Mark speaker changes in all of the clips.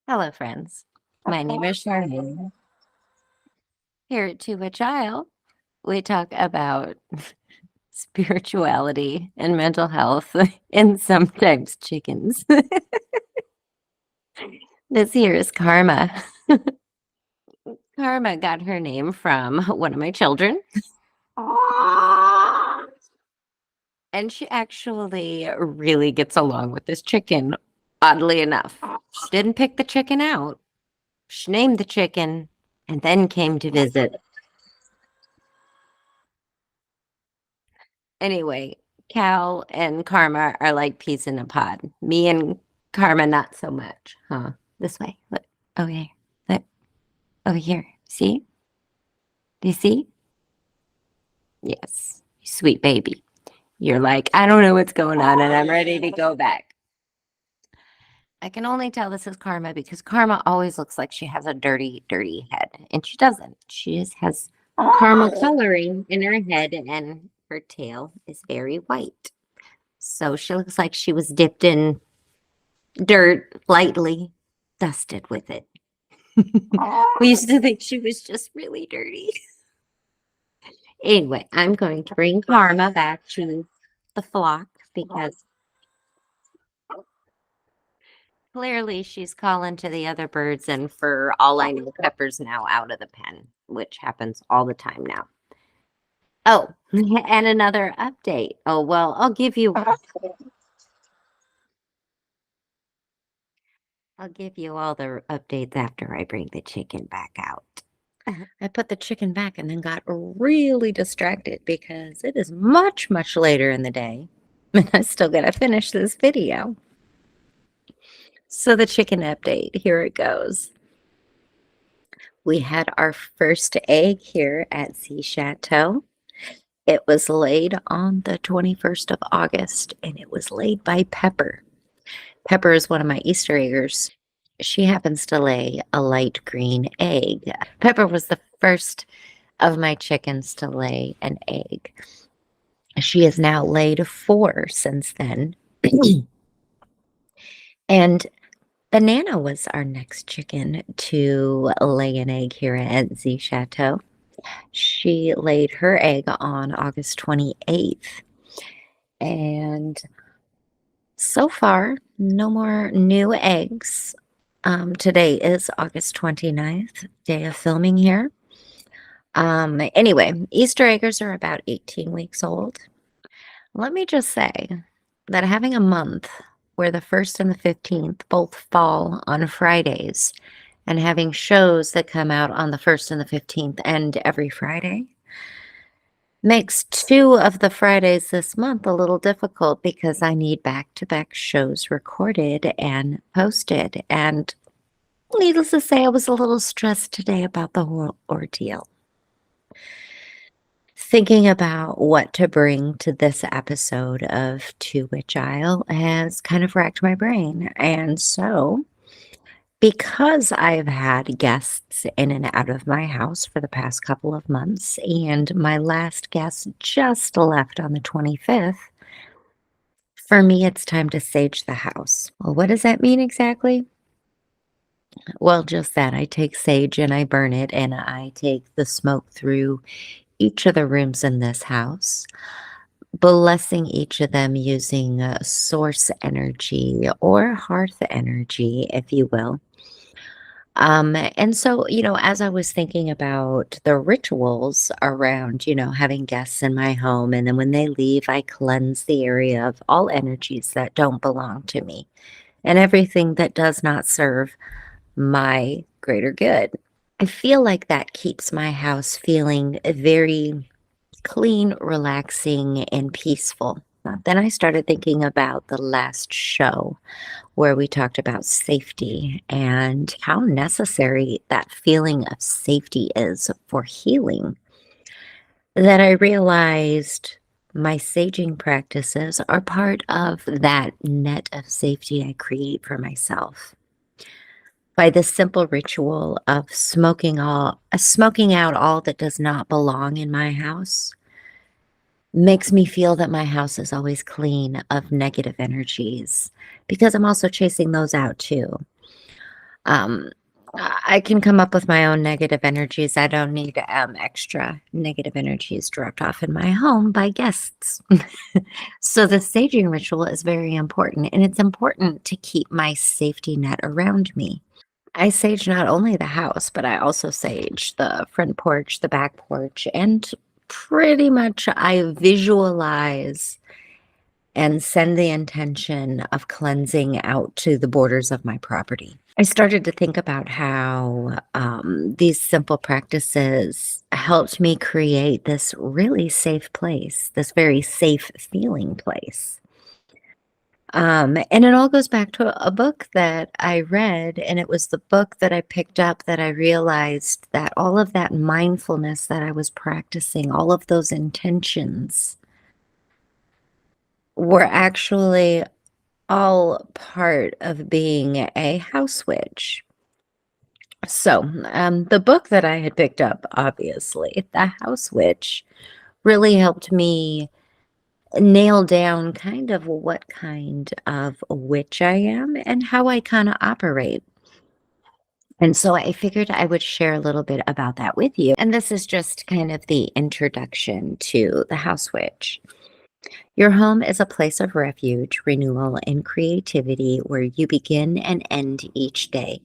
Speaker 1: Hello, friends. My name is Charmaine. Here at To a Child, we talk about spirituality and mental health and sometimes chickens. This here is Karma. Karma got her name from one of my children, and she actually really gets along with this chicken, oddly enough. She didn't pick the chicken out. She named the chicken and then came to visit. Anyway, Cal and Karma are like peas in a pod. Me and Karma, not so much. Huh? This way. Look. Okay. Look. Over here. See? Do you see? Yes. Sweet baby. You're like, I don't know what's going on and I'm ready to go back. I can only tell this is Karma because Karma always looks like she has a dirty, dirty head. And she doesn't. She just has caramel coloring in her head and her tail is very white. So she looks like she was dipped in dirt, lightly dusted with it. We used to think she was just really dirty. Anyway, I'm going to bring Karma back to the flock because clearly she's calling to the other birds, and for all I know, Pepper's now out of the pen, which happens all the time now. Oh, and another update. Oh, well, I'll give you all the updates after I bring the chicken back out. I put the chicken back and then got really distracted because it is much, much later in the day. And I still got to finish this video. So the chicken update, here it goes. We had our first egg here at Sea Chateau. It was laid on the 21st of August, and it was laid by Pepper. Pepper is one of my Easter eggers. She happens to lay a light green egg. Pepper was the first of my chickens to lay an egg. She has now laid 4 since then. And Banana was our next chicken to lay an egg here at Z Chateau. She laid her egg on August 28th. And so far, no more new eggs. Today is August 29th, day of filming here. Anyway, Easter eggers are about 18 weeks old. Let me just say that having a month where the 1st and the 15th both fall on Fridays and having shows that come out on the 1st and the 15th and every Friday makes 2 of the Fridays this month a little difficult because I need back-to-back shows recorded and posted. And needless to say, I was a little stressed today about the whole ordeal. Thinking about what to bring to this episode of To Which I'll has kind of racked my brain. And so, because I've had guests in and out of my house for the past couple of months, and my last guest just left on the 25th, for me, it's time to sage the house. Well, what does that mean exactly? Well, just that. I take sage and I burn it, and I take the smoke through each of the rooms in this house, blessing each of them using source energy or hearth energy, if you will. And so, as I was thinking about the rituals around, having guests in my home, and then when they leave, I cleanse the area of all energies that don't belong to me and everything that does not serve my greater good. I feel like that keeps my house feeling very clean, relaxing, and peaceful. Then I started thinking about the last show where we talked about safety and how necessary that feeling of safety is for healing. Then I realized my saging practices are part of that net of safety I create for myself. By the simple ritual of smoking out all that does not belong in my house, makes me feel that my house is always clean of negative energies because I'm also chasing those out too. Um, I can come up with my own negative energies. I don't need extra negative energies dropped off in my home by guests. So the staging ritual is very important, and it's important to keep my safety net around me. I sage not only the house, but I also sage the front porch, the back porch, and pretty much I visualize and send the intention of cleansing out to the borders of my property. I started to think about how these simple practices helped me create this really safe place, this very safe feeling place. And it all goes back to a book that I read, and it was the book that I picked up that I realized that all of that mindfulness that I was practicing, all of those intentions were actually all part of being a house witch. So, the book that I had picked up, obviously, The House Witch, really helped me nail down kind of what kind of a witch I am and how I kind of operate. And so I figured I would share a little bit about that with you. And this is just kind of the introduction to The House Witch. Your home is a place of refuge, renewal, and creativity where you begin and end each day.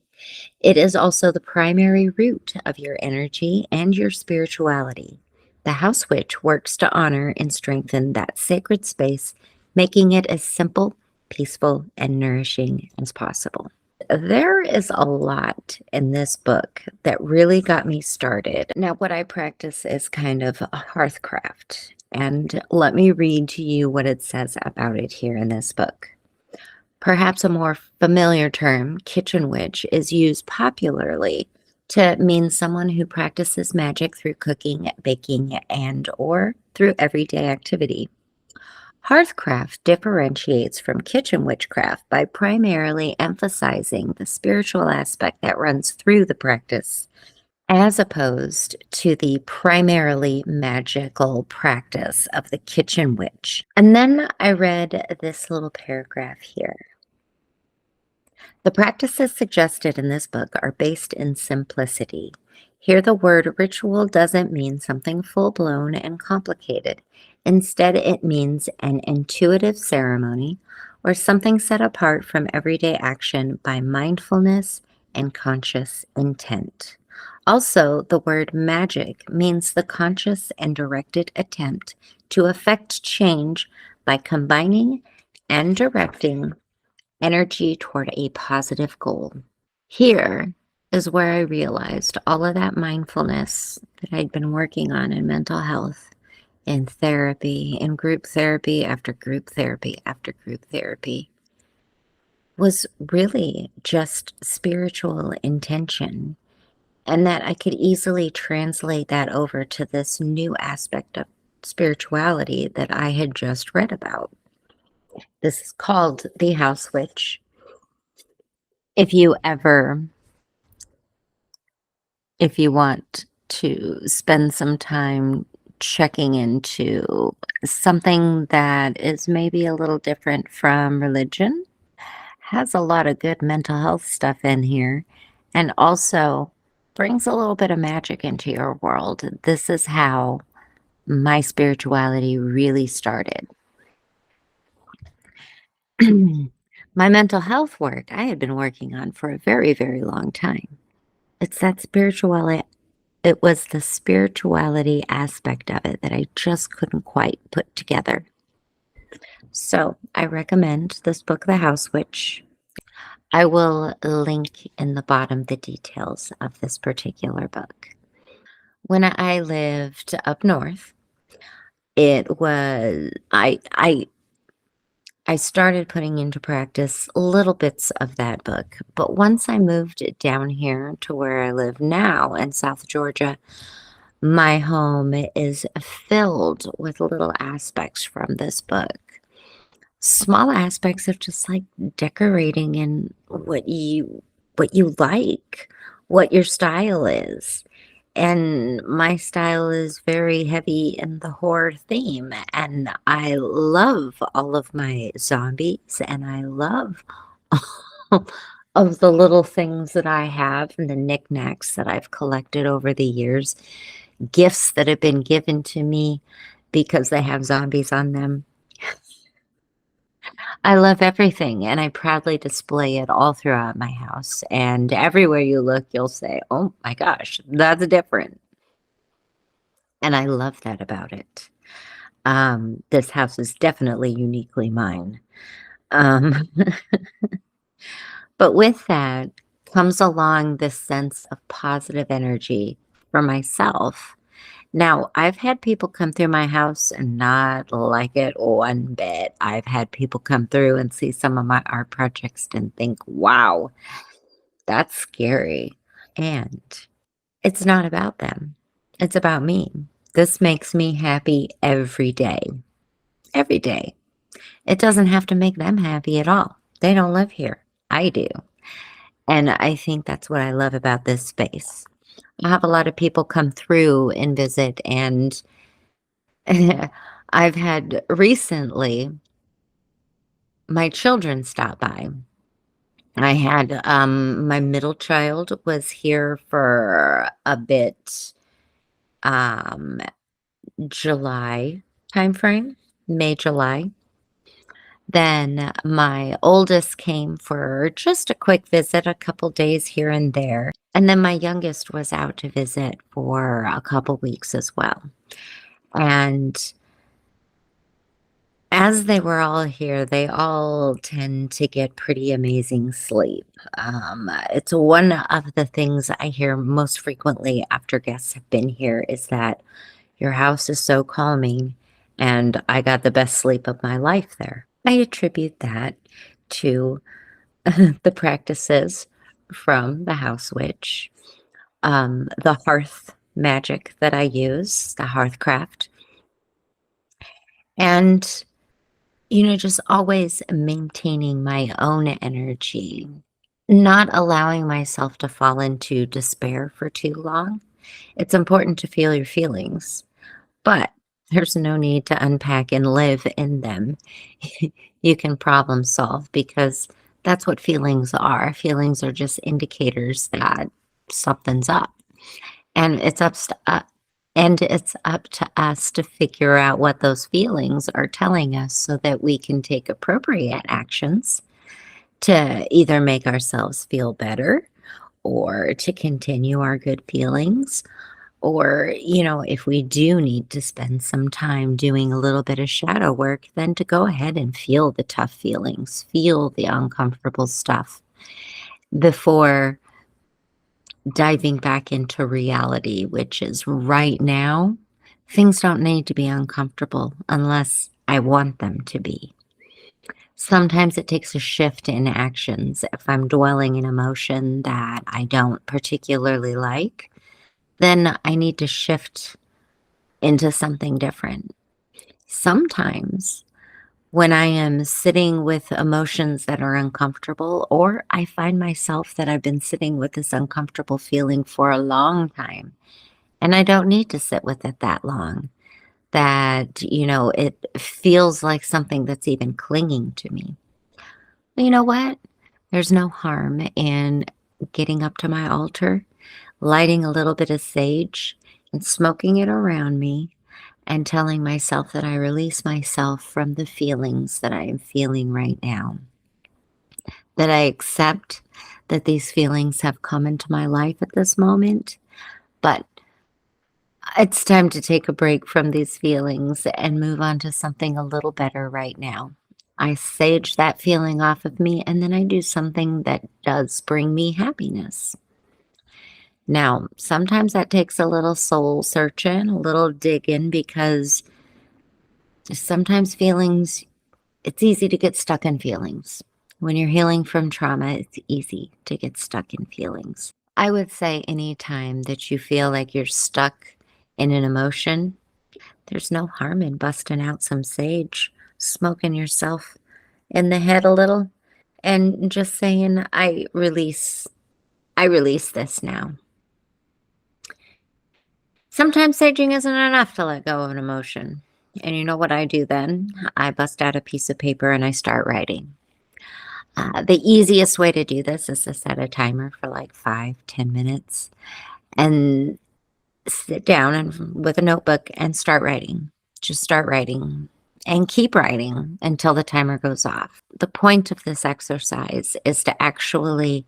Speaker 1: It is also the primary root of your energy and your spirituality. The house witch works to honor and strengthen that sacred space, making it as simple, peaceful, and nourishing as possible. There is a lot in this book that really got me started. Now, what I practice is kind of a hearthcraft, and let me read to you what it says about it here in this book. Perhaps a more familiar term, kitchen witch, is used popularly to mean someone who practices magic through cooking, baking, and or through everyday activity. Hearthcraft differentiates from kitchen witchcraft by primarily emphasizing the spiritual aspect that runs through the practice, as opposed to the primarily magical practice of the kitchen witch. And then I read this little paragraph here. The practices suggested in this book are based in simplicity. Here, the word ritual doesn't mean something full blown and complicated. Instead, it means an intuitive ceremony or something set apart from everyday action by mindfulness and conscious intent. Also, the word magic means the conscious and directed attempt to effect change by combining and directing energy toward a positive goal. Here is where I realized all of that mindfulness that I'd been working on in mental health, in therapy, in group therapy after group therapy after group therapy, was really just spiritual intention, and that I could easily translate that over to this new aspect of spirituality that I had just read about. This is called The House Witch. If you ever if you want to spend some time checking into something that is maybe a little different from religion, has a lot of good mental health stuff in here, and also brings a little bit of magic into your world. This is how my spirituality really started. My mental health work I had been working on for a very, very long time. It's that spirituality. It was the spirituality aspect of it that I just couldn't quite put together. So I recommend this book, The House Witch. I will link in the bottom the details of this particular book. When I lived up north, it was I started putting into practice little bits of that book, but once I moved down here to where I live now in South Georgia, my home is filled with little aspects from this book. Small aspects of just like decorating and what you like, what your style is. And my style is very heavy in the horror theme, and I love all of my zombies, and I love of the little things that I have and the knickknacks that I've collected over the years, gifts that have been given to me because they have zombies on them. I love everything, and I proudly display it all throughout my house, and everywhere you look, you'll say, "Oh my gosh, that's different," and I love that about it. This house is definitely uniquely mine. Um, but with that comes along this sense of positive energy for myself. Now, I've had people come through my house and not like it one bit. I've had people come through and see some of my art projects and think, wow, that's scary. And it's not about them, it's about me. This makes me happy every day. Every day. It doesn't have to make them happy at all. They don't live here. I do. And I think that's what I love about this space. I have a lot of people come through and visit, and I've had recently my children stop by. I had my middle child was here for a bit, um July timeframe, May, July. Then my oldest came for just a quick visit, a couple days here and there. And then my youngest was out to visit for a couple weeks as well. And as they were all here, they all tend to get pretty amazing sleep. It's one of the things I hear most frequently after guests have been here is that your house is so calming, and I got the best sleep of my life there. I attribute that to the practices from the house witch, the hearth magic that I use, the hearth craft, and just always maintaining my own energy, not allowing myself to fall into despair for too long. It's important to feel your feelings, but there's no need to unpack and live in them. You can problem solve because that's what feelings are. Feelings are just indicators that something's up. And it's up to us to figure out what those feelings are telling us so that we can take appropriate actions to either make ourselves feel better or to continue our good feelings. Or, if we do need to spend some time doing a little bit of shadow work, then to go ahead and feel the tough feelings, feel the uncomfortable stuff before diving back into reality, which is right now, things don't need to be uncomfortable unless I want them to be. Sometimes it takes a shift in actions. If I'm dwelling in emotion that I don't particularly like, then I need to shift into something different. Sometimes when I am sitting with emotions that are uncomfortable, or I find myself that I've been sitting with this uncomfortable feeling for a long time, and I don't need to sit with it that long, that, it feels like something that's even clinging to me. Well, you know what? There's no harm in getting up to my altar, lighting a little bit of sage, and smoking it around me and telling myself that I release myself from the feelings that I am feeling right now, that I accept that these feelings have come into my life at this moment, but it's time to take a break from these feelings and move on to something a little better right now. I sage that feeling off of me, and then I do something that does bring me happiness. Now, sometimes that takes a little soul searching, a little digging, because sometimes feelings, it's easy to get stuck in feelings. When you're healing from trauma, it's easy to get stuck in feelings. I would say anytime that you feel like you're stuck in an emotion, there's no harm in busting out some sage, smoking yourself in the head a little, and just saying, I release this now. Sometimes saging isn't enough to let go of an emotion. And you know what I do then? I bust out a piece of paper and I start writing. The easiest way to do this is to set a timer for like 5, 10 minutes and sit down and with a notebook and start writing. Just start writing and keep writing until the timer goes off. The point of this exercise is to actually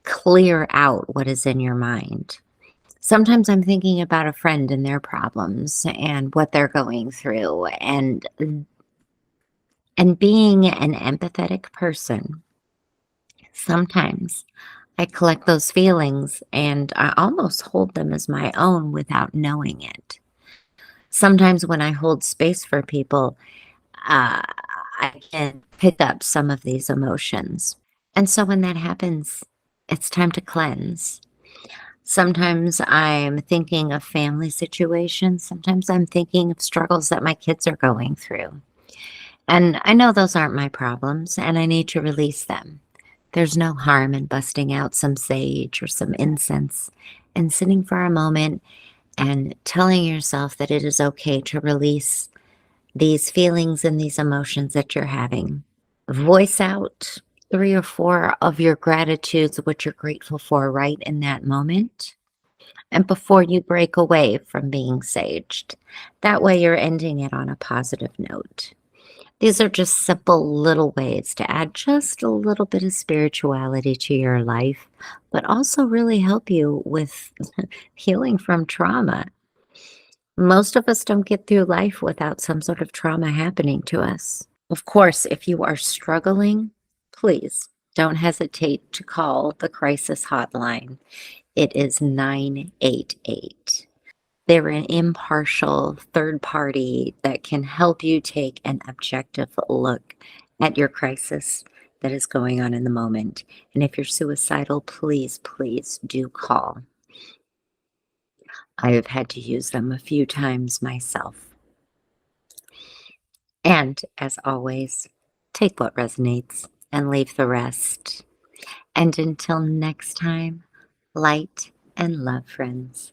Speaker 1: clear out what is in your mind. Sometimes I'm thinking about a friend and their problems and what they're going through, and being an empathetic person, sometimes I collect those feelings and I almost hold them as my own without knowing it. Sometimes when I hold space for people, uh, I can pick up some of these emotions. And so when that happens, it's time to cleanse. Sometimes I'm thinking of family situations. Sometimes I'm thinking of struggles that my kids are going through. And I know those aren't my problems and I need to release them. There's no harm in busting out some sage or some incense and sitting for a moment and telling yourself that it is okay to release these feelings and these emotions that you're having. Voice out 3 or 4 of your gratitudes, what you're grateful for right in that moment. And before you break away from being saged, that way you're ending it on a positive note. These are just simple little ways to add just a little bit of spirituality to your life, but also really help you with healing from trauma. Most of us don't get through life without some sort of trauma happening to us. Of course, if you are struggling, please don't hesitate to call the crisis hotline. It is 988. They're an impartial third party that can help you take an objective look at your crisis that is going on in the moment. And if you're suicidal, please, please do call. I have had to use them a few times myself. And as always, take what resonates and leave the rest. And until next time, light and love, friends.